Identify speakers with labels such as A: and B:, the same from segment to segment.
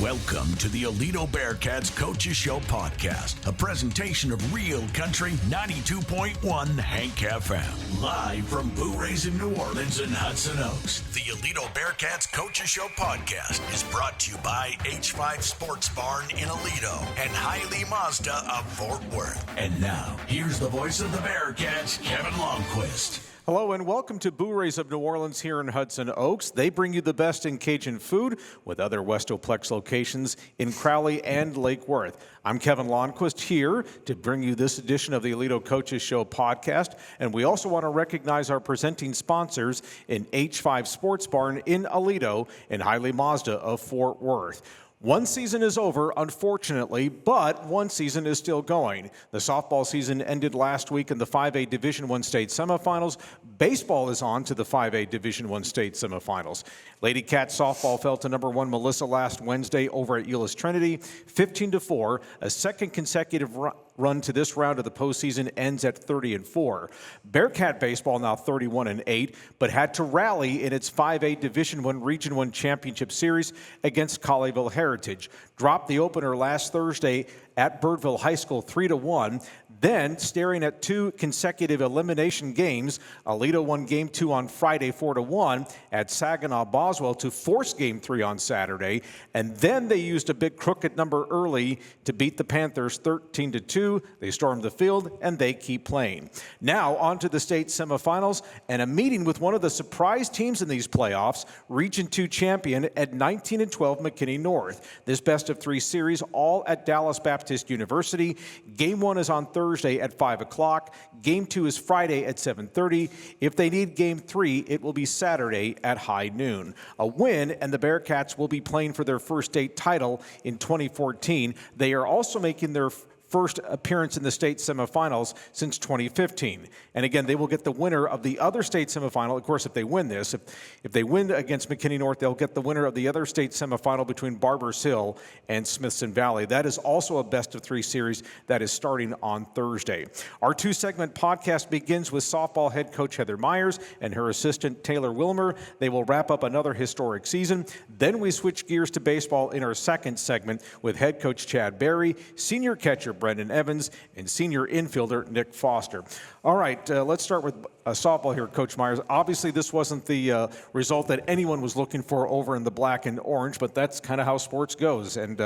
A: Welcome to the Aledo Bearcats Coaches Show podcast, a presentation of Real Country 92.1 Hank FM. Live from Boo Rays in New Orleans and Hudson Oaks, the Aledo Bearcats Coaches Show podcast is brought to you by H5 Sports Barn in Aledo and Hiley Mazda of Fort Worth. And now, here's the voice of the Bearcats, Kevin Lonnquist.
B: Hello and welcome to Boo Rays of New Orleans here in Hudson Oaks. They bring you the best in Cajun food with other Westoplex locations in Crowley and Lake Worth. I'm Kevin Lonnquist here to bring you this edition of the Aledo Coaches Show podcast. And we also want to recognize our presenting sponsors in H5 Sports Barn in Aledo and Hiley Mazda of Fort Worth. One season is over, unfortunately, but one season is still going. The softball season ended last week in the 5A Division I state semifinals. Baseball is on to the 5A Division I state semifinals. Lady Cats softball fell to number 1 Melissa last Wednesday over at Euless Trinity, 15-4. A second consecutive run to this round of the postseason ends at 30-4. Bearcat baseball now 31-8, but had to rally in its 5A Division I Region I Championship Series against Colleyville Heritage. Dropped the opener last Thursday at Birdville High School 3-1. Then, staring at 2 consecutive elimination games, Aledo won Game 2 on Friday 4-1 at Saginaw Boswell to force Game 3 on Saturday. And then they used a big crooked number early to beat the Panthers 13-2. They stormed the field, and they keep playing. Now, on to the state semifinals and a meeting with one of the surprise teams in these playoffs, Region 2 champion at 19-12 McKinney North. This best-of-3 series all at Dallas Baptist University. Game 1 is on Thursday at 5 o'clock. Game 2 is Friday at 7:30. If they need Game 3, it will be Saturday at high noon. A win, and the Bearcats will be playing for their first state title in 2014. They are also making their first appearance in the state semifinals since 2015. And again, they will get the winner of the other state semifinal. Of course, if they win this, if they win against McKinney North, they'll get the winner of the other state semifinal between Barbers Hill and Smithson Valley. That is also a best-of-3 series that is starting on Thursday. Our 2-segment podcast begins with softball head coach Heather Myers and her assistant Taylor Wilmer. They will wrap up another historic season. Then we switch gears to baseball in our second segment with head coach Chad Berry, senior catcher Brennon Evans, and senior infielder Nick Foster. All right, let's start with softball here, Coach Myers. Obviously, this wasn't the result that anyone was looking for over in the black and orange, but that's kind of how sports goes. And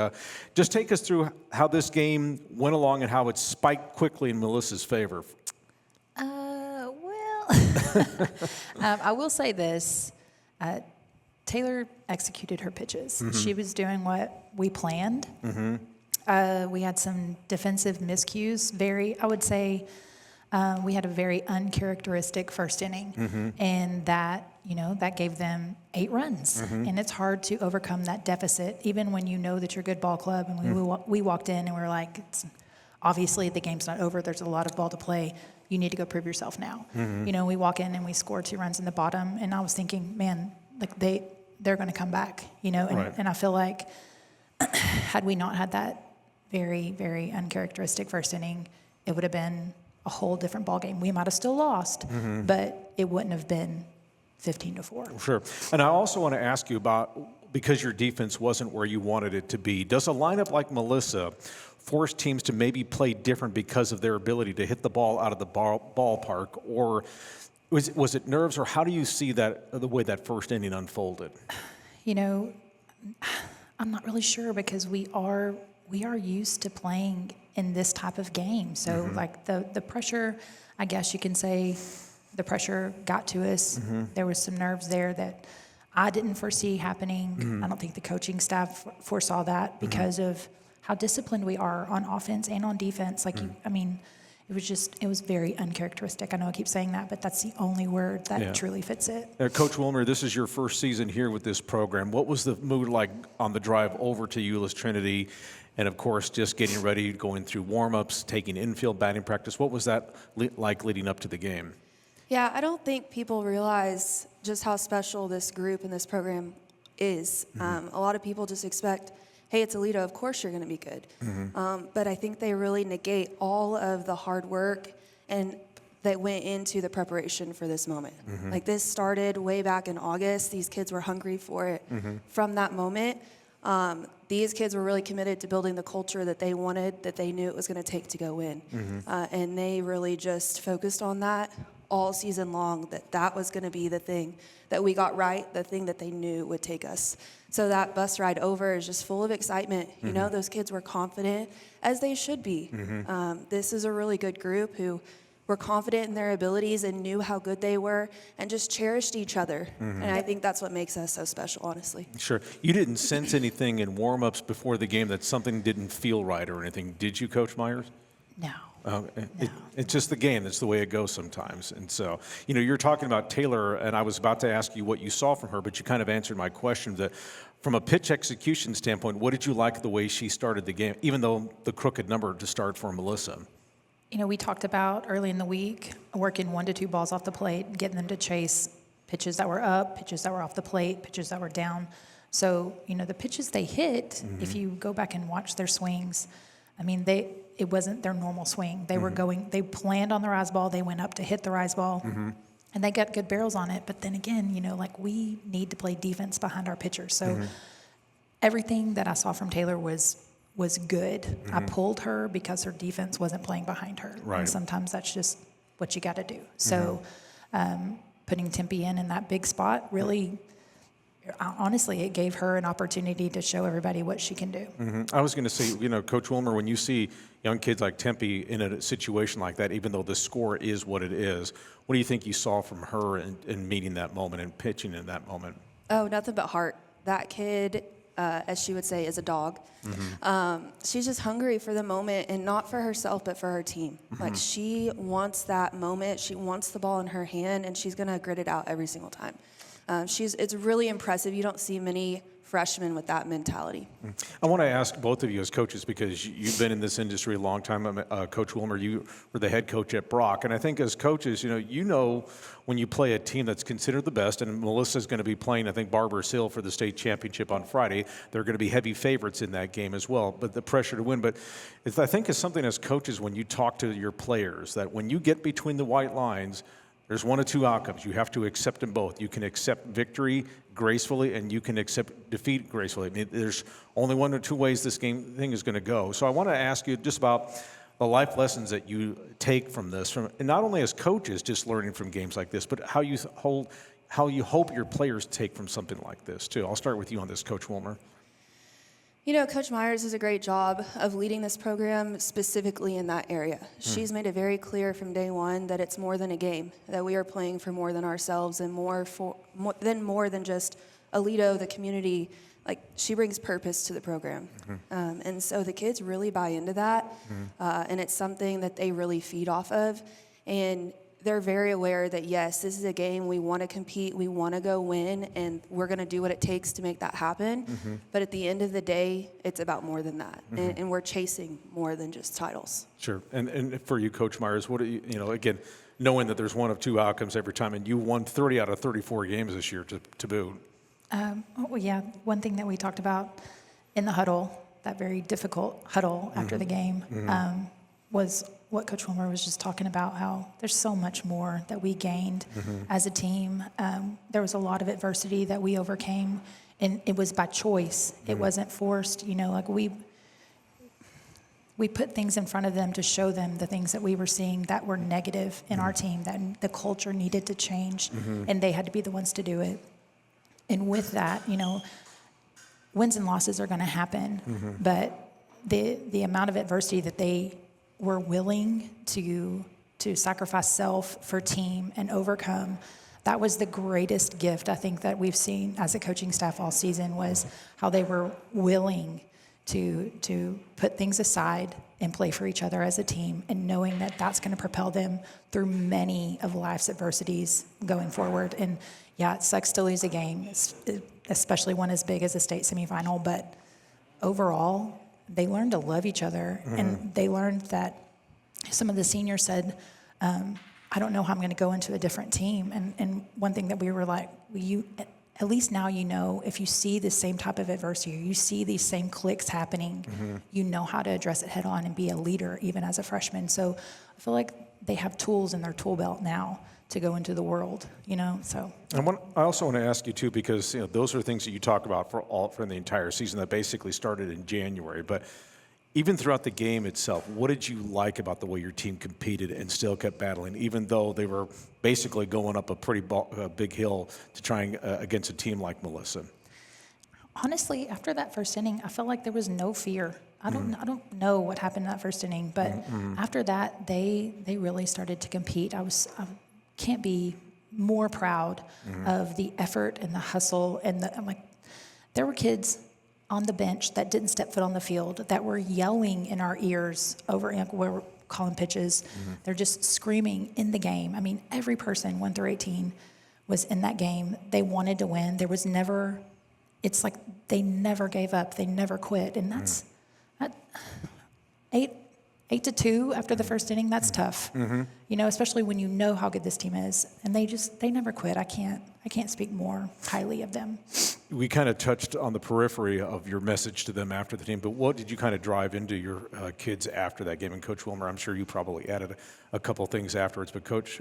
B: just take us through how this game went along and how it spiked quickly in Melissa's favor.
C: I will say this. Taylor executed her pitches. Mm-hmm. She was doing what we planned. Mm-hmm. We had some defensive miscues. I would say we had a very uncharacteristic first inning. Mm-hmm. And that gave them 8 runs. Mm-hmm. And it's hard to overcome that deficit, even when you know that you're a good ball club. And we walked in and we were like, obviously the game's not over. There's a lot of ball to play. You need to go prove yourself now. Mm-hmm. We walk in and we score 2 runs in the bottom. And I was thinking, man, like they're going to come back, Right. And I feel like had we not had that very, very uncharacteristic first inning, it would have been a whole different ball game. We might have still lost, mm-hmm. but it wouldn't have been 15-4.
B: Sure. And I also want to ask you about, because your defense wasn't where you wanted it to be, does a lineup like Melissa force teams to maybe play different because of their ability to hit the ball out of the ballpark, or was it nerves, or how do you see that, the way that first inning unfolded?
C: I'm not really sure, because we are used to playing in this type of game. So, mm-hmm. like the pressure, I guess you can say the pressure got to us. Mm-hmm. There was some nerves there that I didn't foresee happening. Mm-hmm. I don't think the coaching staff foresaw that because mm-hmm. of how disciplined we are on offense and on defense. Like, mm-hmm. It was very uncharacteristic. I know I keep saying that, but that's the only word that truly fits it.
B: Coach Wilmer, this is your first season here with this program. What was the mood like on the drive over to Euless Trinity? And, of course, just getting ready, going through warm-ups, taking infield batting practice. What was that like leading up to the game?
D: Yeah, I don't think people realize just how special this group and this program is. Mm-hmm. A lot of people just expect, hey, it's Aledo, of course you're going to be good. Mm-hmm. But I think they really negate all of the hard work and that went into the preparation for this moment. Mm-hmm. Like, this started way back in August. These kids were hungry for it. Mm-hmm. From that moment, These kids were really committed to building the culture that they wanted, that they knew it was going to take to go win. And they really just focused on that all season long, that was going to be the thing that we got right, the thing that they knew would take us. So that bus ride over is just full of excitement. You know, those kids were confident, as they should be. This is a really good group who were confident in their abilities and knew how good they were and just cherished each other. And I think that's what makes us so special, honestly.
B: Sure. You didn't sense anything in warm-ups before the game that something didn't feel right or anything, did you, Coach Myers?
C: No.
B: It's just the game. That's the way it goes sometimes. And so, you know, you're talking about Taylor, and I was about to ask you what you saw from her, but you kind of answered my question. That from a pitch execution standpoint, what did you like the way she started the game, even though the crooked number to start for Melissa?
C: You know, we talked about early in the week working 1 to 2 balls off the plate, getting them to chase pitches that were up, pitches that were off the plate, pitches that were down. So, you know, the pitches they hit, if you go back and watch their swings, I mean, it wasn't their normal swing. They were they planned on the rise ball, they went up to hit the rise ball, and they got good barrels on it. But then again, you know, like we need to play defense behind our pitchers. So everything that I saw from Taylor was good. I pulled her because her defense wasn't playing behind her.
B: Right.
C: And sometimes that's just what you got to do. So putting Tempe in that big spot really, honestly, it gave her an opportunity to show everybody what she can do.
B: I was going to say, you know, Coach Wilmer, when you see young kids like Tempe in a situation like that, even though the score is what it is, what do you think you saw from her in meeting that moment and pitching in that moment?
D: Oh, nothing but heart. That kid, as she would say, is a dog. She's just hungry for the moment, and not for herself, but for her team. Like, she wants that moment. She wants the ball in her hand, and she's going to grit it out every single time. It's really impressive. You don't see many freshmen with that mentality.
B: I want to ask both of you as coaches, because you've been in this industry a long time. Coach Wilmer, you were the head coach at Brock, and I think as coaches, you know when you play a team that's considered the best, and Melissa's going to be playing, I think, Barbers Hill for the state championship on Friday. They're going to be heavy favorites in that game as well, but the pressure to win. But I think it's something as coaches when you talk to your players, that when you get between the white lines, there's 1 of 2 outcomes. You have to accept them both. You can accept victory gracefully, and you can accept defeat gracefully. I mean, there's only 1 or 2 ways this thing is going to go. So I want to ask you just about the life lessons that you take from this, and not only as coaches, just learning from games like this, but how you hope your players take from something like this too. I'll start with you on this, Coach Wilmer.
D: You know, Coach Myers does a great job of leading this program specifically in that area. She's made it very clear from day one that it's more than a game, that we are playing for more than ourselves and more than just Aledo, the community. Like, she brings purpose to the program. And so the kids really buy into that, and it's something that they really feed off of. And they're very aware that, yes, this is a game. We want to compete. We want to go win, and we're going to do what it takes to make that happen. But at the end of the day, it's about more than that, and we're chasing more than just titles. Sure.
B: And for you, Coach Myers, what do you know, again, knowing that there's 1 of 2 outcomes every time, and you won 30 out of 34 games this year to boot.
C: Yeah, one thing that we talked about in the huddle, that very difficult huddle after the game, was what Coach Wilmer was just talking about, how there's so much more that we gained as a team. There was a lot of adversity that we overcame, and it was by choice. It wasn't forced. You know, like we put things in front of them to show them the things that we were seeing that were negative in our team, that the culture needed to change, and they had to be the ones to do it. And with that, you know, wins and losses are going to happen, but the amount of adversity that they were willing to sacrifice self for team and overcome, that was the greatest gift I think that we've seen as a coaching staff all season, was how they were willing to put things aside and play for each other as a team, and knowing that that's going to propel them through many of life's adversities going forward. And yeah, it sucks to lose a game, especially one as big as a state semifinal, but overall, they learned to love each other, and they learned that some of the seniors said, I don't know how I'm going to go into a different team. And one thing that we were like, at least now you know, if you see the same type of adversity, you see these same clicks happening, you know how to address it head on and be a leader even as a freshman. So I feel like they have tools in their tool belt now to go into the world, so.
B: I also want to ask you too, because those are things that you talk about for the entire season that basically started in January. But even throughout the game itself, what did you like about the way your team competed and still kept battling, even though they were basically going up a pretty big hill to trying against a team like Melissa?
C: Honestly, after that first inning, I felt like there was no fear. I don't know what happened in that first inning, but after that, they really started to compete. I can't be more proud of the effort and the hustle, and there were kids on the bench that didn't step foot on the field that were yelling in our ears over where we're calling pitches. They're just screaming in the game. I mean, every person 1 through 18 was in that game. They wanted to win. There was never. It's like they never gave up. They never quit, and that's 8-2 after the first inning. That's tough, especially when you know how good this team is, and they never quit. I can't speak more highly of them.
B: We kind of touched on the periphery of your message to them after the team, but what did you kind of drive into your kids after that game? And Coach Wilmer, I'm sure you probably added a couple things afterwards, but Coach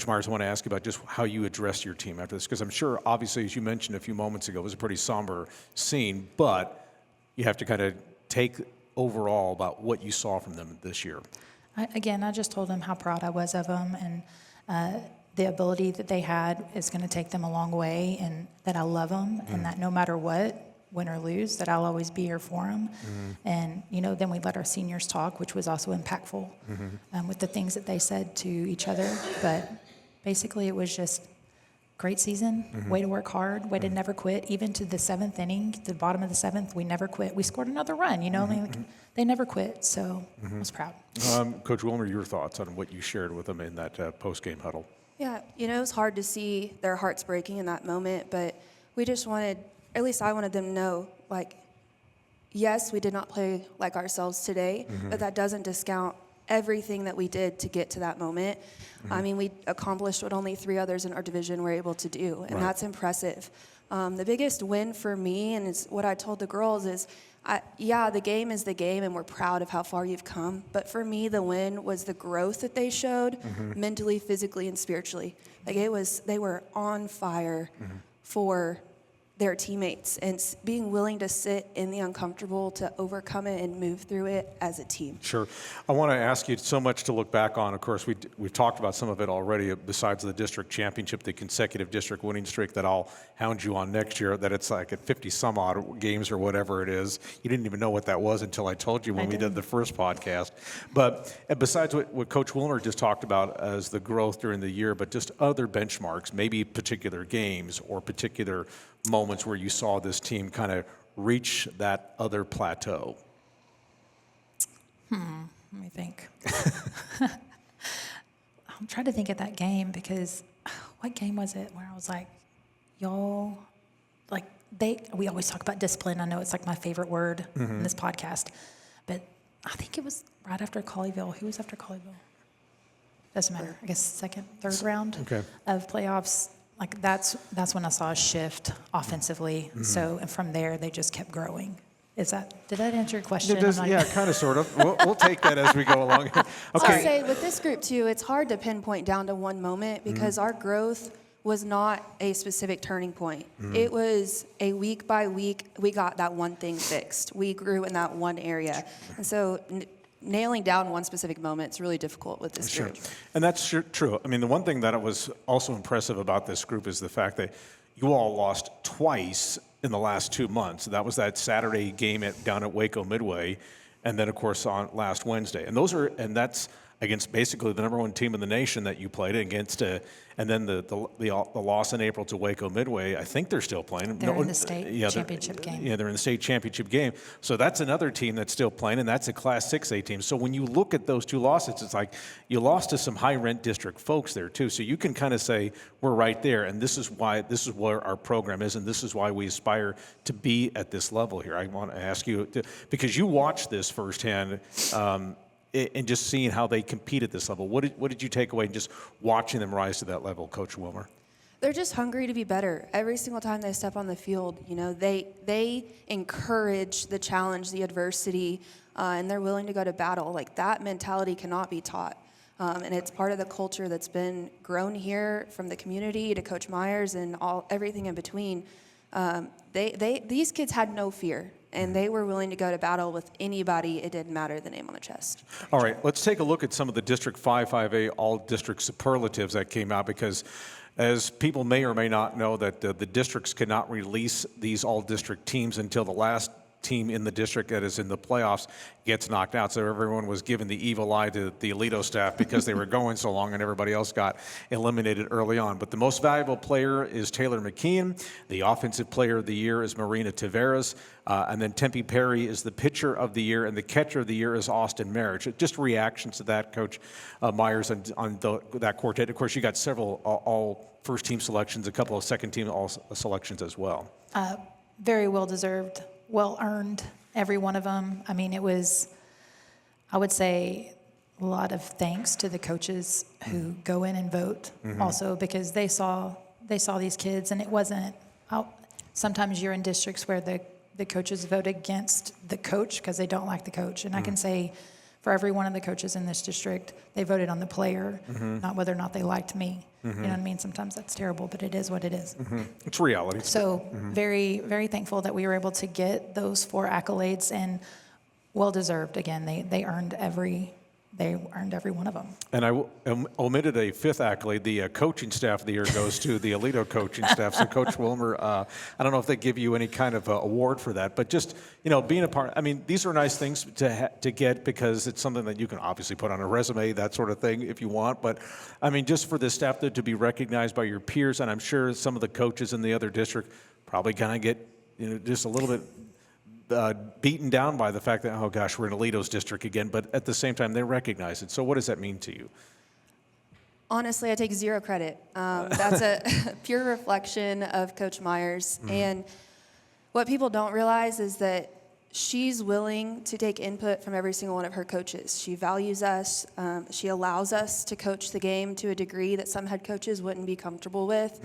B: Myers, I want to ask you about just how you address your team after this, because I'm sure, obviously, as you mentioned a few moments ago, it was a pretty somber scene, but you have to kind of take overall about what you saw from them this year.
C: I just told them how proud I was of them, and the ability that they had is going to take them a long way, and that I love them, and that no matter what, win or lose, that I'll always be here for them. And, then we let our seniors talk, which was also impactful with the things that they said to each other. But basically it was just great season, way to work hard, way to never quit. Even to the 7th inning, the bottom of the 7th, we never quit. We scored another run, they never quit. So I was proud.
B: Coach Wilmer, your thoughts on what you shared with them in that post-game huddle?
D: Yeah, it was hard to see their hearts breaking in that moment, but we just wanted, at least I wanted them to know, yes, we did not play like ourselves today, but that doesn't discount everything that we did to get to that moment. I mean, we accomplished what only 3 others in our division were able to do, and that's impressive. The biggest win for me, and it's what I told the girls, is, the game is the game, and we're proud of how far you've come. But for me, the win was the growth that they showed mentally, physically, and spiritually. They were on fire for their teammates, and being willing to sit in the uncomfortable to overcome it and move through it as a team.
B: Sure. I want to ask you so much to look back on. Of course, we've talked about some of it already, besides the district championship, the consecutive district winning streak that I'll hound you on next year, that it's like at 50 some odd games or whatever it is. You didn't even know what that was until I told you when we did the first podcast. But besides what Coach Wilmer just talked about as the growth during the year, but just other benchmarks, maybe particular games or particular moments where you saw this team kind of reach that other plateau?
C: Let me think. I'm trying to think of that game, because what game was it where I was like, y'all, we always talk about discipline. I know it's like my favorite word in this podcast, but I think it was right after Colleyville. Who was after Colleyville? Doesn't matter. I guess second, third round of playoffs. That's when I saw a shift offensively. So, and from there, they just kept growing. Did that answer your question?
B: Yeah, kind of, sort of. We'll take that as we go along. Okay.
D: I'll say with this group too, it's hard to pinpoint down to one moment, because our growth was not a specific turning point. It was a week by week, we got that one thing fixed. We grew in that one area. And so nailing down one specific moment is really difficult with this group.
B: And that's true. I mean, the one thing that was also impressive about this group is the fact that you all lost twice in the last 2 months. That was that Saturday game down at Waco Midway, and then, of course, on last Wednesday. And that's against basically the number 1 team in the nation that you played against, and then the loss in April to Waco Midway. I think they're still playing.
C: They're in the state championship game.
B: Yeah, they're in the state championship game. So that's another team that's still playing, and that's a Class 6A team. So when you look at those 2 losses, it's like you lost to some high-rent district folks there too. So you can kind of say we're right there, and this is where our program is, and this is why we aspire to be at this level here. I want to ask you, because you watched this firsthand, and just seeing how they compete at this level. What did you take away just watching them rise to that level, Coach Wilmer?
D: They're just hungry to be better. Every single time they step on the field, they encourage the challenge, the adversity, and they're willing to go to battle. That mentality cannot be taught. And it's part of the culture that's been grown here from the community to Coach Myers and everything in between. These kids had no fear, and they were willing to go to battle with anybody. It didn't matter the name on the chest.
B: All right, let's take a look at some of the District 5-5A all-district superlatives that came out, because as people may or may not know, that the districts cannot release these all-district teams until the last team in the district that is in the playoffs gets knocked out. So everyone was given the evil eye to the Aledo staff because they were going so long and everybody else got eliminated early on. But the most valuable player is Taylor McKeon. The offensive player of the year is Marina Taveras. And then Tempe Perry is the pitcher of the year, and the catcher of the year is Austin Marriage. Just reactions to that, Coach Myers, on that quartet. Of course, you got several all first-team selections, a couple of second-team all selections as well.
C: Very well-deserved, well-earned, every one of them. I mean, it was, I would say, a lot of thanks to the coaches who go in and vote also, because they saw these kids, and it wasn't, sometimes you're in districts where the coaches vote against the coach because they don't like the coach. And I can say for every one of the coaches in this district, they voted on the player, not whether or not they liked me. You know what I mean? Sometimes that's terrible, but it is what it is.
B: It's reality.
C: So very, very thankful that we were able to get those 4 accolades, and well-deserved. Again, they earned every one of them.
B: And I omitted a 5th accolade. The coaching staff of the year goes to the Aledo coaching staff. So Coach Wilmer, I don't know if they give you any kind of award for that, but just, being a part, I mean, these are nice things to get, because it's something that you can obviously put on a resume, that sort of thing, if you want. But I mean, just for the staff to be recognized by your peers, and I'm sure some of the coaches in the other district probably kind of get, just a little bit beaten down by the fact that, oh gosh, we're in Aledo's district again, but at the same time, they recognize it. So what does that mean to you?
D: Honestly, I take 0 credit. That's a pure reflection of Coach Myers. And what people don't realize is that she's willing to take input from every single one of her coaches. She values us. She allows us to coach the game to a degree that some head coaches wouldn't be comfortable with.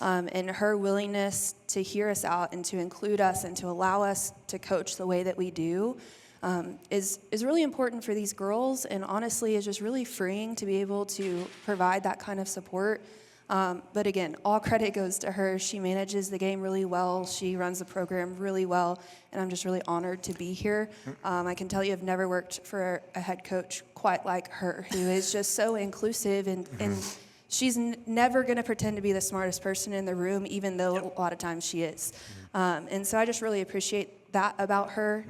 D: And her willingness to hear us out and to include us and to allow us to coach the way that we do is really important for these girls, and honestly is just really freeing to be able to provide that kind of support. But again, all credit goes to her. She manages the game really well. She runs the program really well, and I'm just really honored to be here. I can tell you I've never worked for a head coach quite like her, who is just so inclusive, and she's never going to pretend to be the smartest person in the room, even though a lot of times she is. And so I just really appreciate that about her,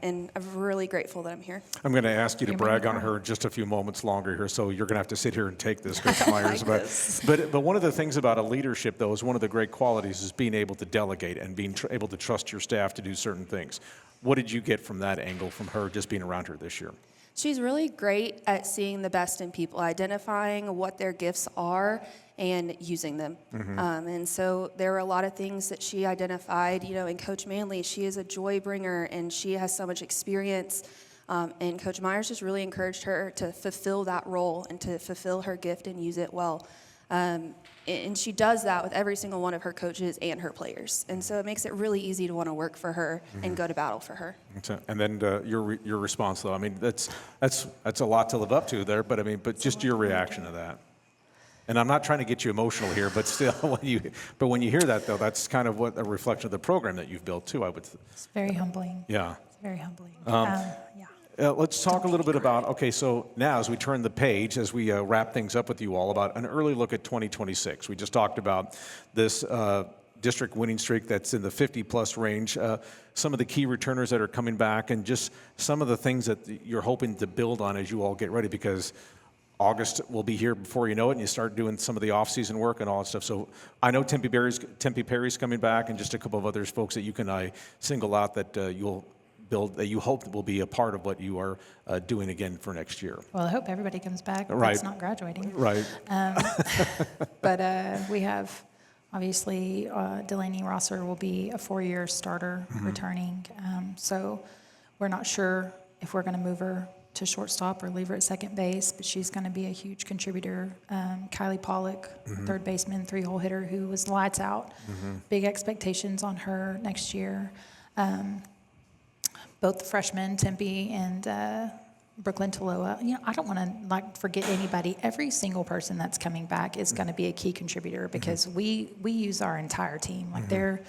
D: and I'm really grateful that I'm here.
B: I'm going to ask you to brag on her just a few moments longer here, so you're going to have to sit here and take this, Coach Myers. But one of the things about a leadership, though, is one of the great qualities is being able to delegate and being able to trust your staff to do certain things. What did you get from that angle from her, just being around her this year?
D: She's really great at seeing the best in people, identifying what their gifts are and using them. And so there were a lot of things that she identified, in Coach Manley. She is a joy bringer, and she has so much experience. And Coach Myers just really encouraged her to fulfill that role and to fulfill her gift and use it well. And she does that with every single one of her coaches and her players. And so it makes it really easy to want to work for her and go to battle for her.
B: And then your response, though, I mean, that's a lot to live up to there, but just your reaction to that. And I'm not trying to get you emotional here, but still, when you hear that, though, that's kind of what a reflection of the program that you've built, too, I would.
C: It's very humbling.
B: Yeah.
C: It's very humbling.
B: Let's talk a little bit about, okay, so now as we turn the page, as we wrap things up with you all, about an early look at 2026. We just talked about this district winning streak that's in the 50-plus range, some of the key returners that are coming back, and just some of the things that you're hoping to build on as you all get ready, because August will be here before you know it, and you start doing some of the off-season work and all that stuff. So I know Tempe Perry's coming back, and just a couple of others folks that you can single out that you'll build, that you hope will be a part of what you are doing again for next year.
C: Well, I hope everybody comes back.
B: Right.
C: That's not graduating.
B: Right.
C: But we have, obviously, Delaney Rosser will be a 4-year starter returning. So we're not sure if we're going to move her to shortstop or leave her at second base, but she's going to be a huge contributor. Kylie Pollock, third baseman, 3-hole hitter, who was lights out. Big expectations on her next year. Both the freshmen, Tempe and Brooklyn Taloa, I don't want to forget anybody. Every single person that's coming back is going to be a key contributor because we use our entire team. Like they're,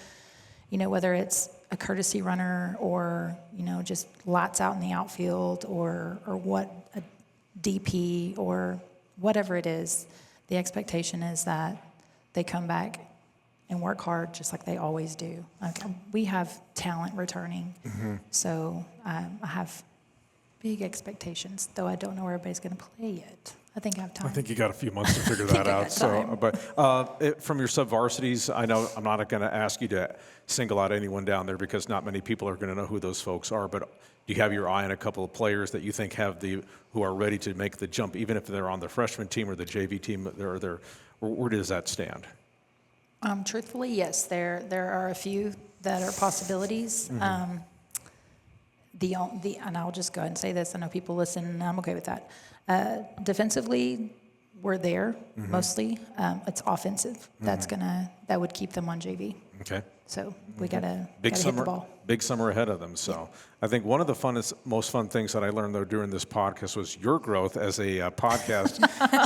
C: whether it's a courtesy runner or, just lights out in the outfield or what a DP or whatever it is, the expectation is that they come back and work hard just like they always do. Like, we have talent returning, so I have big expectations, though I don't know where everybody's going to play yet. I think I have time.
B: I think you got a few months to figure that out. From your sub-varsities, I know I'm not going to ask you to single out anyone down there because not many people are going to know who those folks are, but do you have your eye on a couple of players that you think who are ready to make the jump, even if they're on the freshman team or the JV team? Where does that stand?
C: Truthfully, yes. There are a few that are possibilities. And I'll just go ahead and say this. I know people listen, and I'm okay with that. Defensively, we're there mostly. It's offensive that would keep them on JV.
B: Okay.
C: So we gotta hit the ball.
B: Big summer ahead of them. So I think one of the most fun things that I learned though during this podcast was your growth as a podcast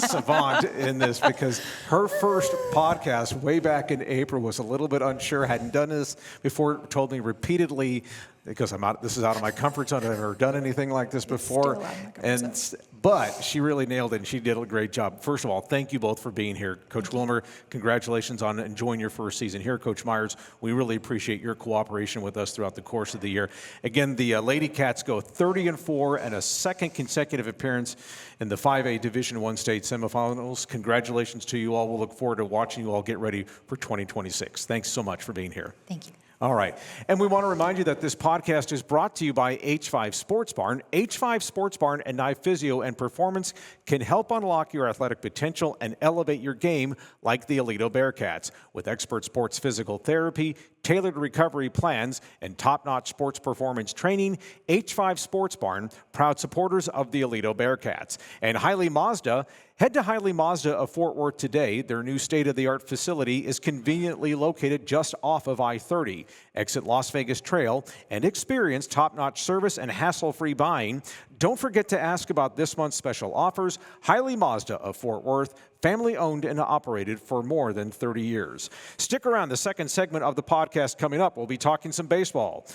B: savant in this, because her first podcast way back in April was a little bit unsure, hadn't done this before, told me repeatedly, because this is out of my comfort zone. I've never done anything like this before.
C: Still out of my comfort zone.
B: But she really nailed it, and she did a great job. First of all, thank you both for being here. Coach Wilmer, congratulations on enjoying your first season here. Coach Myers, we really appreciate your cooperation with us throughout the course of the year. Again, the Lady Cats go 30-4 and a second consecutive appearance in the 5A Division I state semifinals. Congratulations to you all. We'll look forward to watching you all get ready for 2026. Thanks so much for being here.
C: Thank you.
B: All right. And we want to remind you that this podcast is brought to you by H5 Sports Barn. H5 Sports Barn and Knife Physio and Performance can help unlock your athletic potential and elevate your game like the Aledo Bearcats. With expert sports physical therapy, tailored recovery plans, and top-notch sports performance training, H5 Sports Barn, proud supporters of the Aledo Bearcats. And Hiley Mazda. Head to Hiley Mazda of Fort Worth today. Their new state-of-the-art facility is conveniently located just off of I-30. Exit Las Vegas Trail and experience top-notch service and hassle-free buying. Don't forget to ask about this month's special offers. Hiley Mazda of Fort Worth, family-owned and operated for more than 30 years. Stick around. The second segment of the podcast coming up. We'll be talking some baseball.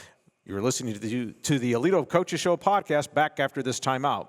B: You're listening to the Aledo Coaches Show podcast. Back after this timeout.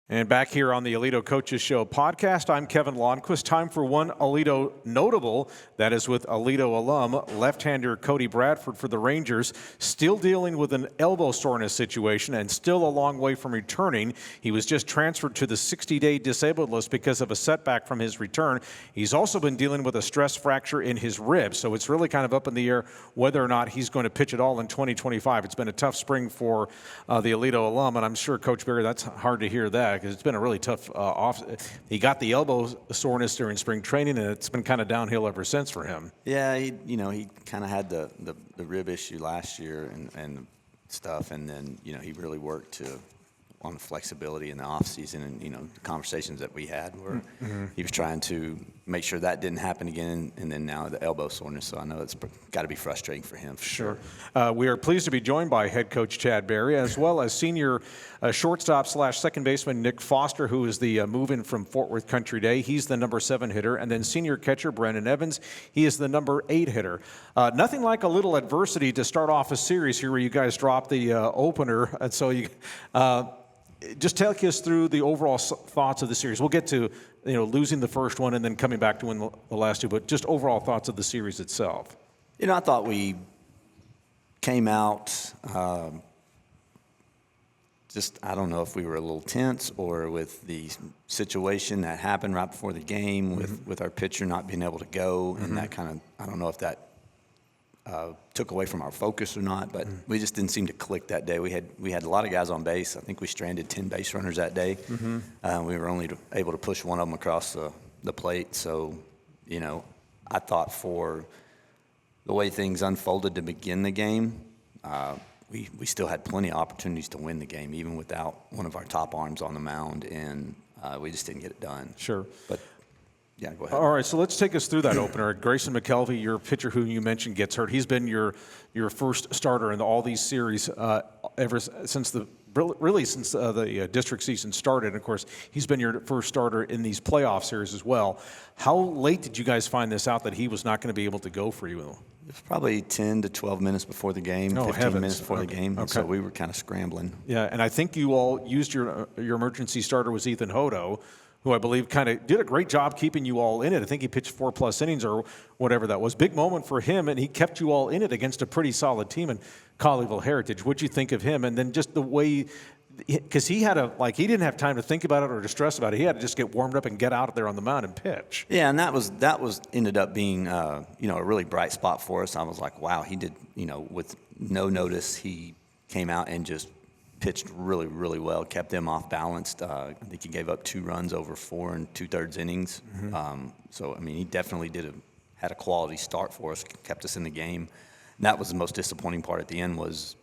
B: And back here on the Aledo Coaches Show podcast, I'm Kevin Lonnquist. Time for one Aledo notable. That is with Aledo alum, left-hander Cody Bradford for the Rangers, still dealing with an elbow soreness situation and still a long way from returning. He was just transferred to the 60-day disabled list because of a setback from his return. He's also been dealing with a stress fracture in his ribs, so it's really kind of up in the air whether or not he's going to pitch at all in 2025. It's been a tough spring for the Aledo alum, and I'm sure, Coach Berry, that's hard to hear that, because it's been a really tough off. He got the elbow soreness during spring training, and it's been kind of downhill ever since for him.
E: Yeah, he kind of had the rib issue last year and stuff, and then he really worked on the flexibility in the off season, and the conversations that we had were he was trying to make sure that didn't happen again, and then now the elbow soreness. So I know it's got to be frustrating for him. For sure.
B: We are pleased to be joined by head coach Chad Berry, as well as senior shortstop / second baseman Nick Foster, who is the move-in from Fort Worth Country Day. He's the number 7 hitter, and then senior catcher Brennon Evans. He is the number 8 hitter. Nothing like a little adversity to start off a series here, where you guys drop the opener, and so you. Just take us through the overall thoughts of the series. We'll get to losing the first one and then coming back to win the last two, but just overall thoughts of the series itself.
E: I thought we came out I don't know if we were a little tense or with the situation that happened right before the game with our pitcher not being able to go, and that kind of, I don't know if that took away from our focus or not, but we just didn't seem to click that day. We had a lot of guys on base. I think we stranded 10 base runners that day. We were only able to push one of them across the plate. So, I thought for the way things unfolded to begin the game, we still had plenty of opportunities to win the game, even without one of our top arms on the mound, and we just didn't get it done.
B: Sure.
E: But Yeah, go ahead.
B: All right, so let's take us through that opener. Grayson McKelvey, your pitcher who you mentioned gets hurt. He's been your first starter in all these series ever since the district season started. And of course, he's been your first starter in these playoff series as well. How late did you guys find this out that he was not going to be able to go for you?
E: It was probably 10 to 12 minutes before the game, 15 minutes before the game, and so we were kind of scrambling.
B: Yeah, and I think you all used your emergency starter was Ethan Hodo, who I believe kind of did a great job keeping you all in it. I think he pitched 4+ innings or whatever that was. Big moment for him, and he kept you all in it against a pretty solid team in Colleyville Heritage. What'd you think of him? And then just the way, because he didn't have time to think about it or to stress about it. He had to just get warmed up and get out there on the mound and pitch.
E: Yeah, and that was ended up being a really bright spot for us. I was like, wow, he did, with no notice, he came out and just pitched really, really well, kept them off balanced. I think he gave up 2 runs over 4 2/3 innings. So, I mean, he definitely had a quality start for us, kept us in the game. And that was the most disappointing part at the end was,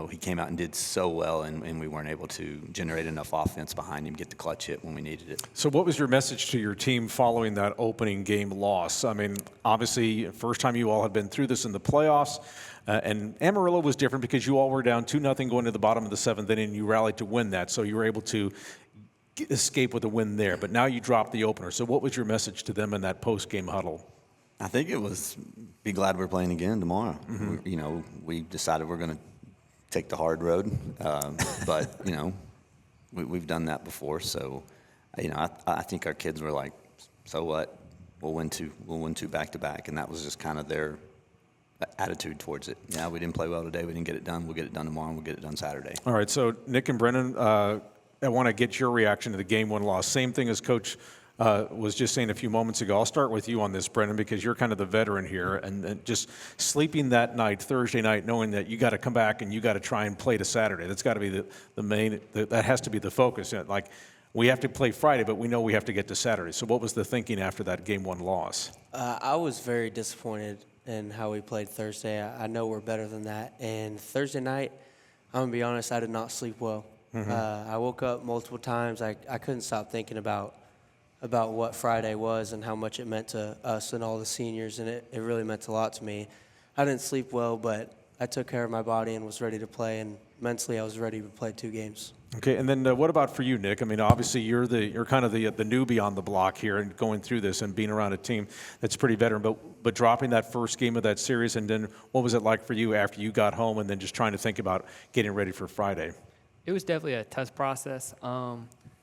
E: he came out and did so well, and we weren't able to generate enough offense behind him, get the clutch hit when we needed it.
B: So what was your message to your team following that opening game loss? I mean, obviously, first time you all had been through this in the playoffs, and Amarillo was different because you all were down 2-0 going to the bottom of the 7th inning, and you rallied to win that, so you were able to escape with a win there. But now you dropped the opener. So what was your message to them in that post-game huddle?
E: I think it was be glad we're playing again tomorrow. We decided we're going to take the hard road, but we've done that before. So, I think our kids were like, so what? We'll win two back to back, and that was just kind of their attitude towards it. Yeah, we didn't play well today. We didn't get it done. We'll get it done tomorrow. And we'll get it done Saturday.
B: All right. So Nick and Brennon, I want to get your reaction to the game 1 loss. Same thing as Coach was just saying a few moments ago. I'll start with you on this, Brennan, because you're kind of the veteran here, and just sleeping that night, Thursday night, knowing that you got to come back and you got to try and play to Saturday. That's got to be the main. That has to be the focus. Like, we have to play Friday, but we know we have to get to Saturday. So what was the thinking after that game 1 loss?
F: I was very disappointed in how we played Thursday. I know we're better than that. And Thursday night, I'm going to be honest, I did not sleep well. I woke up multiple times. I couldn't stop thinking about what Friday was and how much it meant to us and all the seniors, and it really meant a lot to me. I didn't sleep well, but I took care of my body and was ready to play, and mentally I was ready to play 2 games.
B: Okay, and then what about for you, Nick? I mean, obviously you're kind of the newbie on the block here and going through this and being around a team that's pretty veteran, but dropping that first game of that series, and then what was it like for you after you got home and then just trying to think about getting ready for Friday?
G: It was definitely a tough process.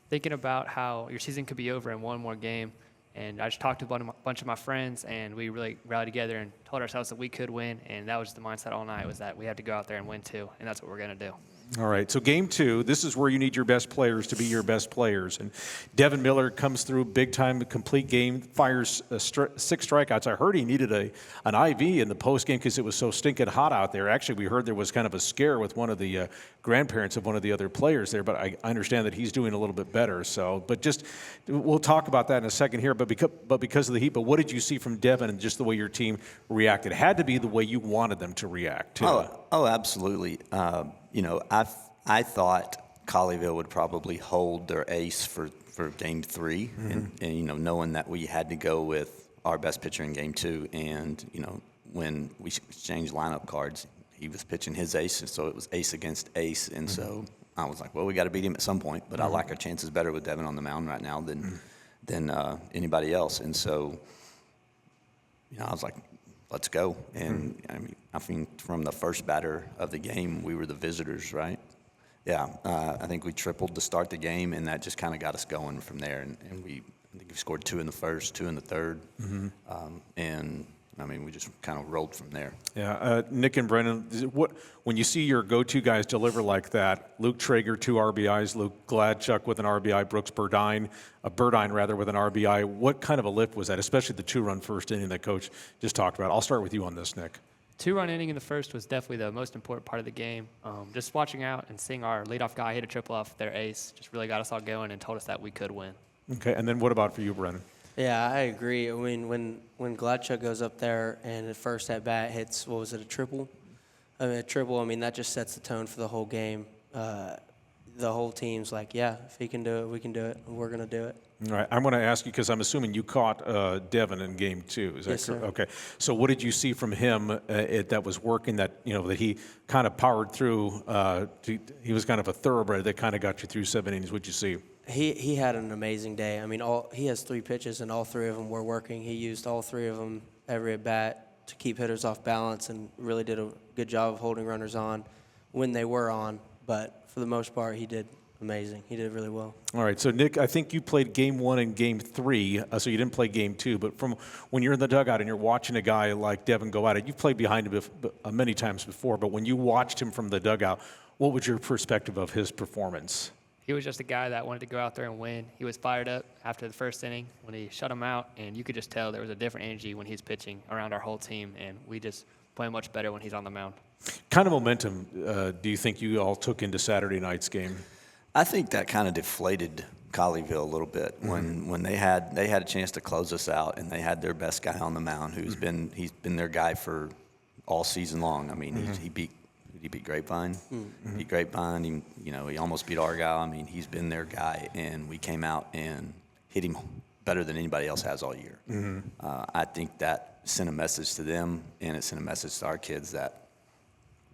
G: Thinking about how your season could be over in 1 more game. And I just talked to a bunch of my friends, and we really rallied together and told ourselves that we could win. And that was the mindset all night, was that we had to go out there and win 2, and that's what we're going to do.
B: All right, so game 2, this is where you need your best players to be your best players. And Devin Miller comes through big time, complete game, fires 6 strikeouts. I heard he needed an IV in the post game because it was so stinking hot out there. Actually, we heard there was kind of a scare with one of the grandparents of one of the other players there, but I understand that he's doing a little bit better. So, but just, we'll talk about that in a second here, but because of the heat, but what did you see from Devin and just the way your team reacted? It had to be the way you wanted them to react, too.
E: Oh, absolutely. I thought Colleyville would probably hold their ace for game 3, and knowing that we had to go with our best pitcher in game 2, and when we exchanged lineup cards, he was pitching his ace, and so it was ace against ace, and so I was like, well, we got to beat him at some point, but I like our chances better with Devin on the mound right now than anybody else, and so I was like, let's go. And I mean, from the first batter of the game, we were the visitors, right? Yeah, I think we tripled to start the game, and that just kind of got us going from there. And I think we scored 2 in the first, 2 in the third, and I mean, we just kind of rolled from there. Yeah,
B: Nick and Brennan, when you see your go-to guys deliver like that, Luke Traeger 2 RBIs, Luke Gladchuck with an RBI, Brooks Burdine with an RBI, what kind of a lift was that, especially the 2-run first inning that Coach just talked about? I'll start with you on this, Nick.
G: 2-run inning in the first was definitely the most important part of the game. Just watching out and seeing our leadoff guy hit a triple off their ace just really got us all going and told us that we could win.
B: Okay, and then what about for you, Brennan?
F: Yeah, I agree. I mean, when Gladchuck goes up there and at first at bat hits, what was it, a triple? I mean, that just sets the tone for the whole game. The whole team's like, yeah, if he can do it, we can do it, and we're going to do it.
B: All right, I'm going to ask you because I'm assuming you caught Devin in game 2. Is that
F: Yes,
B: correct?
F: sir.
B: Okay. So what did you see from him that was working? That that he kind of powered through. He was kind of a thoroughbred that kind of got you through 7 innings. What'd you see?
F: He had an amazing day. I mean, he has 3 pitches, and all 3 of them were working. He used all 3 of them every at bat to keep hitters off balance, and really did a good job of holding runners on when they were on. But for the most part, he did amazing. He did really well.
B: All right, so Nick, I think you played game 1 and game 3, so you didn't play game 2. But from when you're in the dugout and you're watching a guy like Devin go at it, you've played behind him many times before. But when you watched him from the dugout, what was your perspective of his performance?
G: He was just a guy that wanted to go out there and win. He was fired up after the first inning when he shut him out, and you could just tell there was a different energy when he's pitching around our whole team, and we just play much better when he's on the mound.
B: Kind of momentum do you think you all took into Saturday night's game?
E: I think that kind of deflated Colleyville a little bit when they had a chance to close us out, and they had their best guy on the mound he's been their guy for all season long. I mean, he beat Grapevine. Beat Grapevine. He almost beat Argyle. I mean, he's been their guy, and we came out and hit him better than anybody else has all year. I think that sent a message to them, and it sent a message to our kids that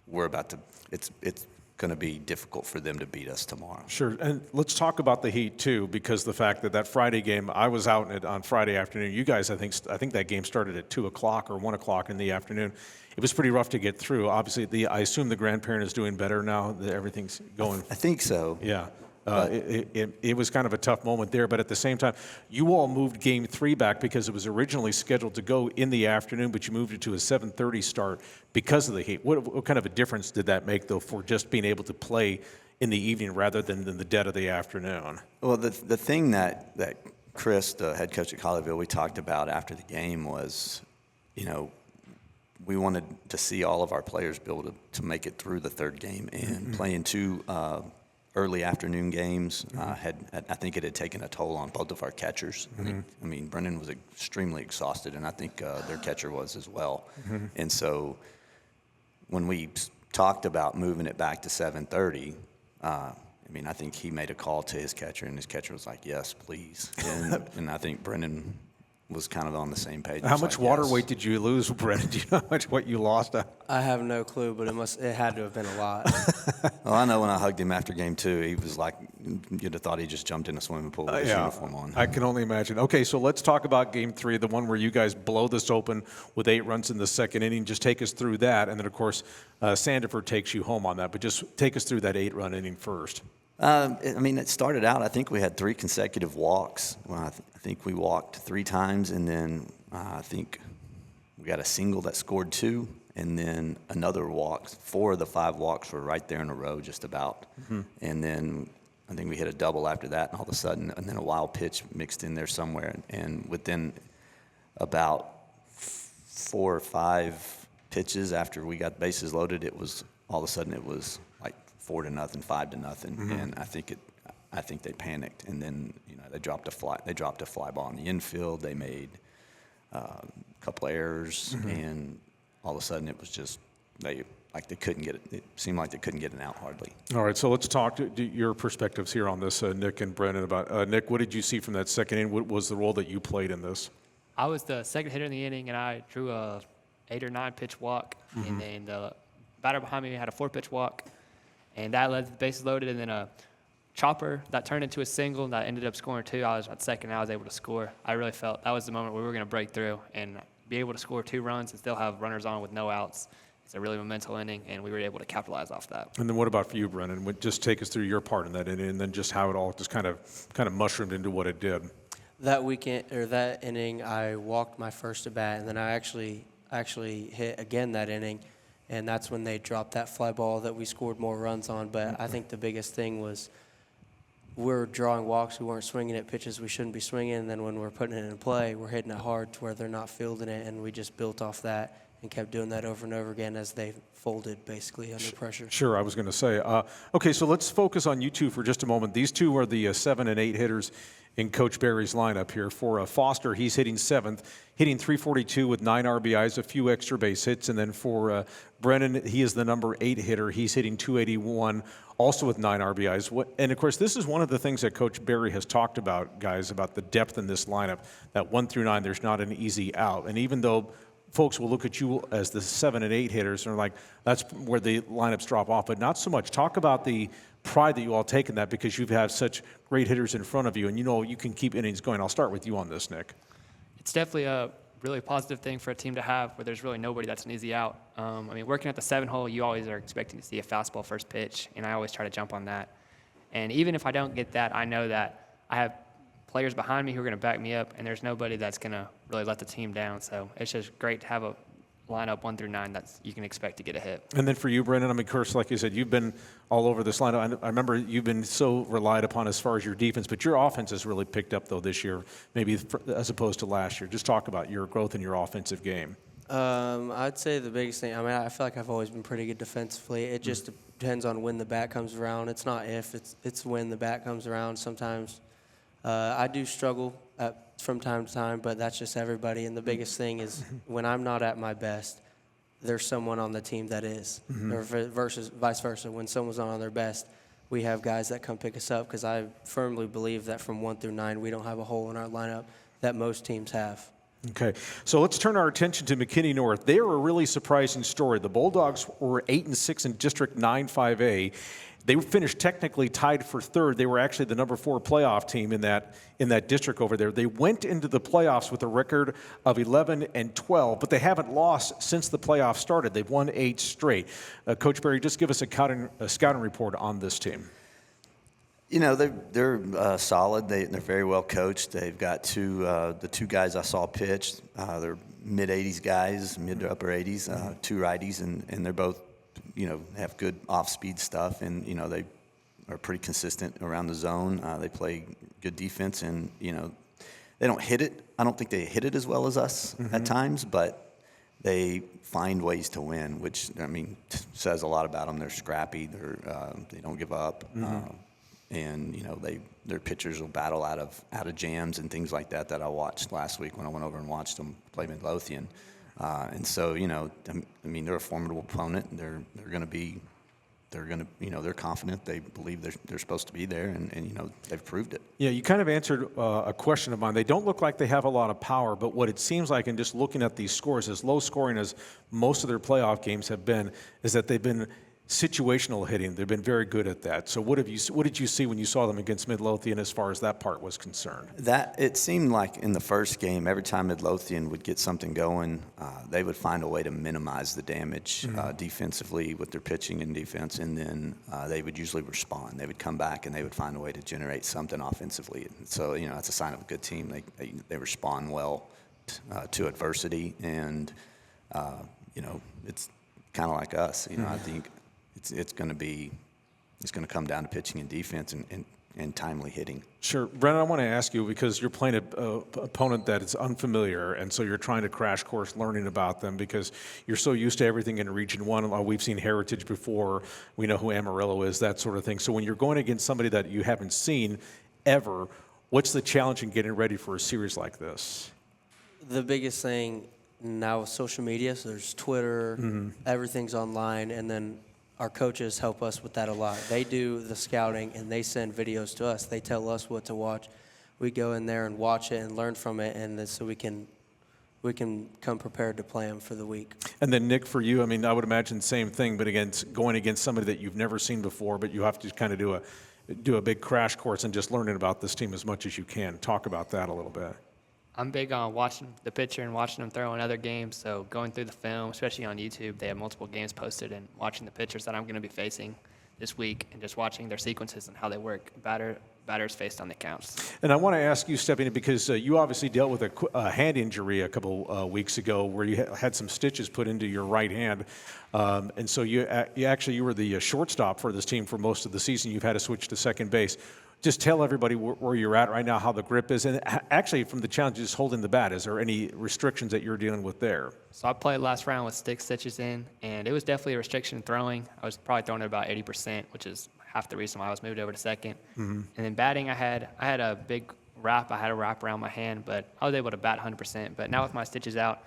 E: we're about to. It's going to be difficult for them to beat us tomorrow.
B: Sure, and let's talk about the Heat too, because the fact that Friday game, I was out on Friday afternoon. You guys, I think that game started at 2:00 or 1:00 in the afternoon. It was pretty rough to get through. Obviously, I assume the grandparent is doing better now. That everything's going.
E: I think so.
B: Yeah. It was kind of a tough moment there, but at the same time, you all moved Game 3 back because it was originally scheduled to go in the afternoon, but you moved it to a 7:30 start because of the heat. What kind of a difference did that make, though, for just being able to play in the evening rather than the dead of the afternoon?
E: Well, the thing that Chris, the head coach at Colleyville, we talked about after the game was, we wanted to see all of our players be able to make it through the third game, and playing 2 early afternoon games I think it had taken a toll on both of our catchers. I mean, Brennon was extremely exhausted, and I think their catcher was as well. And so when we talked about moving it back to 7:30, I think he made a call to his catcher, and his catcher was like, "Yes, please." And I think Brennan was kind of on the same page.
B: How much water weight did you lose, Brennan? Do you know how much weight you lost?
F: I have no clue, but it had to have been a lot.
E: Well, I know when I hugged him after game 2, he was like, you'd have thought he just jumped in a swimming pool with his uniform on.
B: I can only imagine. Okay, so let's talk about game 3, the one where you guys blow this open with 8 runs in the second inning. Just take us through that, and then, of course, Sandiford takes you home on that. But just take us through that 8-run inning first.
E: It started out, I think we had 3 consecutive walks. Well, I think we walked 3 times, and then I think we got a single that scored 2, and then another walk. 4 of the 5 walks were right there in a row, just about. And then I think we hit a double after that, and all of a sudden, and then a wild pitch mixed in there somewhere. And within about 4 or 5 pitches after we got bases loaded, it was all of a sudden it was like 4-0, 5-0, and I think they panicked, and then they dropped a fly ball in the infield. They made a couple of errors, and all of a sudden it was just they couldn't get it. It seemed like they couldn't get it out hardly.
B: All right, so let's talk to your perspectives here on this, Nick and Brennan. About Nick, what did you see from that second inning? What was the role that you played in this?
G: I was the second hitter in the inning, and I drew a 8 or 9 pitch walk, and then the batter behind me had a 4-pitch walk, and that led to the bases loaded, and then a chopper that turned into a single and that ended up scoring 2. I was at second, and I was able to score. I really felt that was the moment where we were going to break through and be able to score 2 runs and still have runners on with no outs. It's a really momental inning, and we were able to capitalize off that.
B: And then what about for you, Brennan? Just take us through your part in that inning, and then just how it all just kind of mushroomed into what it did.
F: That inning, I walked my first at bat, and then I actually hit again that inning, and that's when they dropped that fly ball that we scored more runs on. But I think the biggest thing was we're drawing walks. We weren't swinging at pitches we shouldn't be swinging, and then when we're putting it in play, we're hitting it hard to where they're not fielding it, and we just built off that. and kept doing that over and over again as they folded basically under pressure.
B: Sure, I was going to say. Okay, so let's focus on you two for just a moment. These two are the 7 and 8 hitters in Coach Barry's lineup here. For Foster, he's hitting 7th, hitting .342 with 9 RBIs, a few extra base hits. And then for Brennon, he is the number 8 hitter. He's hitting .281, also with 9 RBIs. And, of course, this is one of the things that Coach Barry has talked about, guys, about the depth in this lineup, that 1 through 9, there's not an easy out. And even though folks will look at you as the 7 and 8 hitters and are like, that's where the lineups drop off, but not so much. Talk about the pride that you all take in that, because you've had such great hitters in front of you, and you know you can keep innings going. I'll start with you on this, Nick.
G: It's definitely a really positive thing for a team to have where there's really nobody that's an easy out. I mean, working at the 7 hole, you always are expecting to see a fastball first pitch, and I always try to jump on that. And even if I don't get that, I know that I have players behind me who are going to back me up, and there's nobody that's going to really let the team down. So it's just great to have a lineup 1 through 9 that you can expect to get a hit.
B: And then for you, Brennan, I mean, of course, like you said, you've been all over this lineup. I remember you've been so relied upon as far as your defense, but your offense has really picked up, though, this year, maybe as opposed to last year. Just talk about your growth in your offensive game.
F: I'd say the biggest thing, I mean, I feel like I've always been pretty good defensively. It just depends on when the bat comes around. It's not if, it's when the bat comes around. Sometimes I do struggle from time to time, but that's just everybody. And the biggest thing is when I'm not at my best, there's someone on the team that is, or versus vice versa. When someone's not on their best, we have guys that come pick us up, because I firmly believe that from 1 through 9, we don't have a hole in our lineup that most teams have.
B: Okay, so let's turn our attention to McKinney North. They are a really surprising story. The Bulldogs were 8-6 in District 9-5A. They finished technically tied for 3rd. They were actually the number 4 playoff team in that district over there. They went into the playoffs with a record of 11-12, but they haven't lost since the playoffs started. They've won 8 straight. Coach Barry, just give us a scouting report on this team.
E: You know, they're solid. They're very well coached. They've got the 2 guys I saw pitch. They're mid-80s guys, mid to upper 80s, 2 righties, and they're both, you know, have good off-speed stuff, and, you know, they are pretty consistent around the zone. They play good defense, and, you know, they don't hit it. I don't think they hit it as well as us at times, but they find ways to win, which, I mean, says a lot about them. They're scrappy. They don't give up. And, you know, their pitchers will battle out of jams and things like that I watched last week when I went over and watched them play Midlothian. And so, you know, I mean, they're a formidable opponent. They're going to, you know, they're confident. They believe they're supposed to be there, and, you know, they've proved it.
B: Yeah, you kind of answered a question of mine. They don't look like they have a lot of power, but what it seems like in just looking at these scores, as low scoring as most of their playoff games have been, is that they've been situational hitting. They've been very good at that. So what did you see when you saw them against Midlothian as far as that part was concerned?
E: It seemed like in the first game, every time Midlothian would get something going, they would find a way to minimize the damage defensively with their pitching and defense, and then they would usually respond. They would come back and they would find a way to generate something offensively. So, you know, that's a sign of a good team. They respond well to adversity, and, you know, it's kind of like us. You know, I think it's going to come down to pitching and defense and timely hitting.
B: Sure. Brennan, I want to ask you, because you're playing an opponent that is unfamiliar, and so you're trying to crash course learning about them because you're so used to everything in Region 1. We've seen Heritage before. We know who Amarillo is, that sort of thing. So when you're going against somebody that you haven't seen ever, what's the challenge in getting ready for a series like this?
F: The biggest thing now with social media, so there's Twitter, everything's online, and then our coaches help us with that a lot. They do the scouting, and they send videos to us. They tell us what to watch. We go in there and watch it and learn from it, and then so we can come prepared to play them for the week.
B: And then, Nick, for you, I mean, I would imagine same thing, but going against somebody that you've never seen before, but you have to kind of do a big crash course and just learning about this team as much as you can. Talk about that a little bit.
G: I'm big on watching the pitcher and watching them throw in other games. So going through the film, especially on YouTube, they have multiple games posted, and watching the pitchers that I'm going to be facing this week and just watching their sequences and how they work. Batters faced on the counts.
B: And I want to ask you, Stephanie, because you obviously dealt with a hand injury a couple weeks ago where you had some stitches put into your right hand. And so you were the shortstop for this team for most of the season. You've had to switch to second base. Just tell everybody where you're at right now, how the grip is, and actually from the challenges holding the bat, is there any restrictions that you're dealing with there?
G: So I played last round with stick stitches in, and it was definitely a restriction throwing. I was probably throwing at about 80%, which is half the reason why I was moved over to second. And then batting, I had a big wrap. I had a wrap around my hand, but I was able to bat 100%. But now with my stitches out,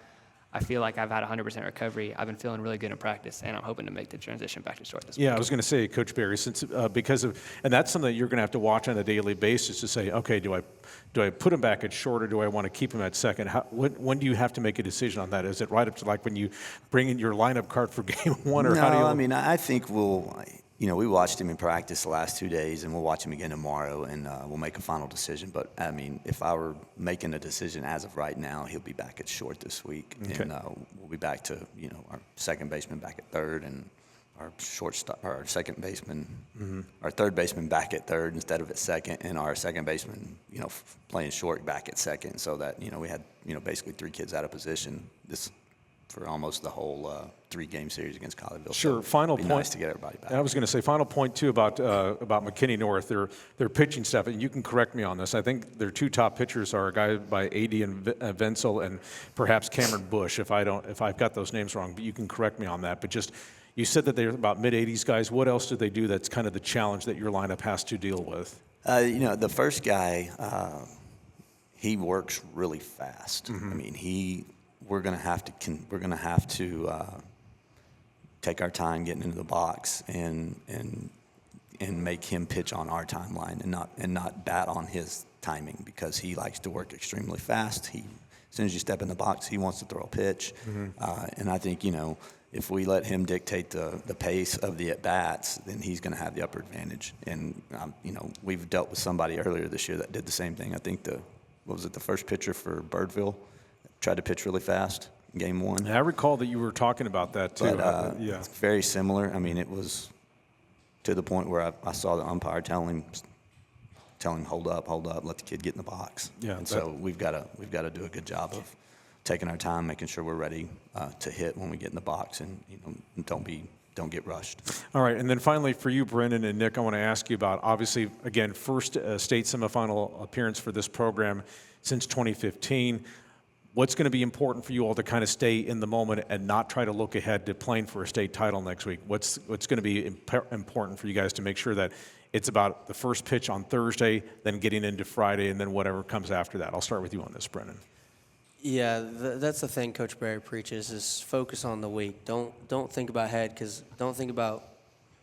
G: I feel like I've had 100% recovery. I've been feeling really good in practice, and I'm hoping to make the transition back to short this week.
B: Yeah, I was going to say, Coach Barry, since and that's something that you're going to have to watch on a daily basis to say, okay, do I put him back at short, or do I want to keep him at second? When do you have to make a decision on that? Is it right up to like when you bring in your lineup card for game one, or how do you?
E: No, I mean, I think we watched him in practice the last 2 days, and we'll watch him again tomorrow, and we'll make a final decision. But, I mean, if I were making a decision as of right now, he'll be back at short this week. Okay. And we'll be back to, our second baseman back at third, and our second baseman, our third baseman back at third instead of at second, and our second baseman, playing short back at second, so that, we had, basically 3 kids out of position for almost the whole 3-game series against Colleyville.
B: Sure.
E: So
B: Final
E: it'd be
B: point.
E: nice to get everybody back.
B: I was going to say final point too about McKinney North. Their pitching staff, and you can correct me on this. I think their 2 top pitchers are a guy by A.D. and Venzel, and perhaps Cameron Bush. If I've got those names wrong, but you can correct me on that. But just you said that they're about mid-80s guys. What else do they do that's kind of the challenge that your lineup has to deal with?
E: The first guy, he works really fast. I mean, we're going to have to take our time getting into the box and make him pitch on our timeline and not bat on his timing, because he likes to work extremely fast. As soon as you step in the box, he wants to throw a pitch. And I think, if we let him dictate the pace of the at-bats, then he's going to have the upper advantage. And, we've dealt with somebody earlier this year that did the same thing. I think the first pitcher for Birdville tried to pitch really fast in game 1.
B: And I recall that you were talking about that too.
E: But, it's very similar. I mean, it was to the point where I saw the umpire tell him, hold up, let the kid get in the box. Yeah. And so we've got to do a good job of taking our time, making sure we're ready to hit when we get in the box, and don't get rushed.
B: All right, and then finally for you, Brennon and Nick, I want to ask you about, obviously, again, first state semifinal appearance for this program since 2015. What's going to be important for you all to kind of stay in the moment and not try to look ahead to playing for a state title next week? What's going to be important for you guys to make sure that it's about the first pitch on Thursday, then getting into Friday, and then whatever comes after that? I'll start with you on this, Brennon.
F: Yeah, that's the thing Coach Barry preaches, is focus on the week. Don't think about ahead, because don't think about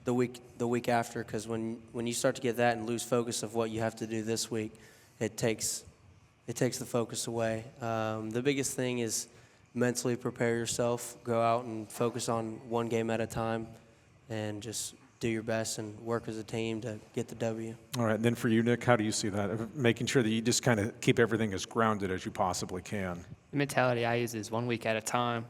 F: the week after, because when you start to get that and lose focus of what you have to do this week, it takes the focus away. The biggest thing is mentally prepare yourself, go out and focus on one game at a time, and just do your best and work as a team to get the W.
B: All right, and then for you, Nick, how do you see that? Making sure that you just kind of keep everything as grounded as you possibly can.
G: The mentality I use is 1 week at a time.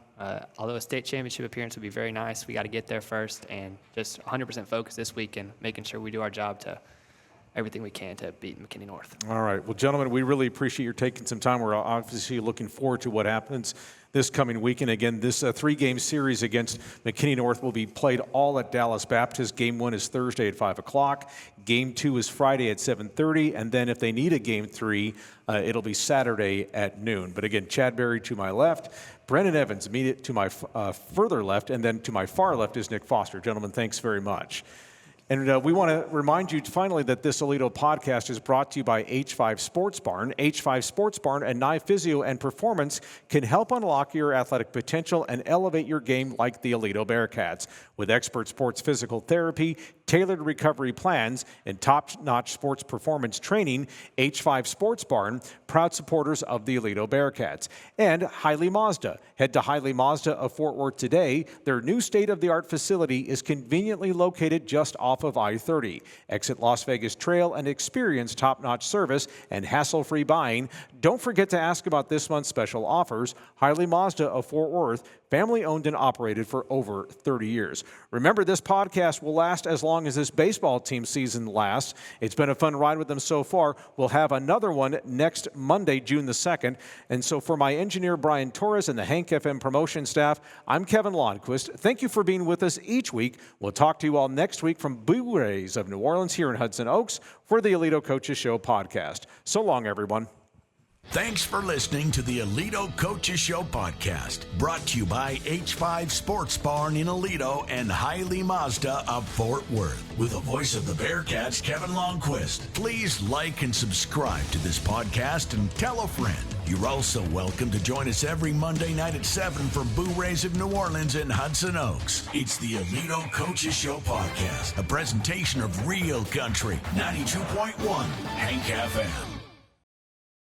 G: Although a state championship appearance would be very nice, we got to get there first, and just 100% focus this week and making sure we do our job to everything we can to beat McKinney North.
B: All right. Well, gentlemen, we really appreciate your taking some time. We're obviously looking forward to what happens this coming weekend. Again, this 3-game series against McKinney North will be played all at Dallas Baptist. Game 1 is Thursday at 5 o'clock. Game 2 is Friday at 7:30. And then if they need a Game 3, it'll be Saturday at noon. But again, Chad Berry to my left, Brennan Evans immediate to my further left, and then to my far left is Nick Foster. Gentlemen, thanks very much. And we want to remind you finally that this Aledo podcast is brought to you by H5 Sports Barn. H5 Sports Barn and Nye Physio and Performance can help unlock your athletic potential and elevate your game like the Aledo Bearcats. With expert sports physical therapy, tailored recovery plans, and top-notch sports performance training, H5 Sports Barn, proud supporters of the Aledo Bearcats. And Hiley Mazda. Head to Hiley Mazda of Fort Worth today. Their new state-of-the-art facility is conveniently located just off of I-30. Exit Las Vegas Trail and experience top-notch service and hassle-free buying. Don't forget to ask about this month's special offers. Hiley Mazda of Fort Worth, family-owned and operated for over 30 years. Remember, this podcast will last as long as this baseball team season lasts. It's been a fun ride with them so far. We'll have another one next Monday, June the 2nd. And so for my engineer, Brian Torres, and the Hank FM promotion staff, I'm Kevin Lonnquist. Thank you for being with us each week. We'll talk to you all next week from Blue Rays of New Orleans here in Hudson Oaks for the Aledo Coaches Show podcast. So long, everyone.
A: Thanks for listening to the Aledo Coaches Show podcast, brought to you by H5 Sports Barn in Aledo and Hiley Mazda of Fort Worth. With the voice of the Bearcats, Kevin Lonnquist. Please like and subscribe to this podcast and tell a friend. You're also welcome to join us every Monday night at 7 for Boo Rays of New Orleans in Hudson Oaks. It's the Aledo Coaches Show podcast, a presentation of Real Country 92.1 Hank FM.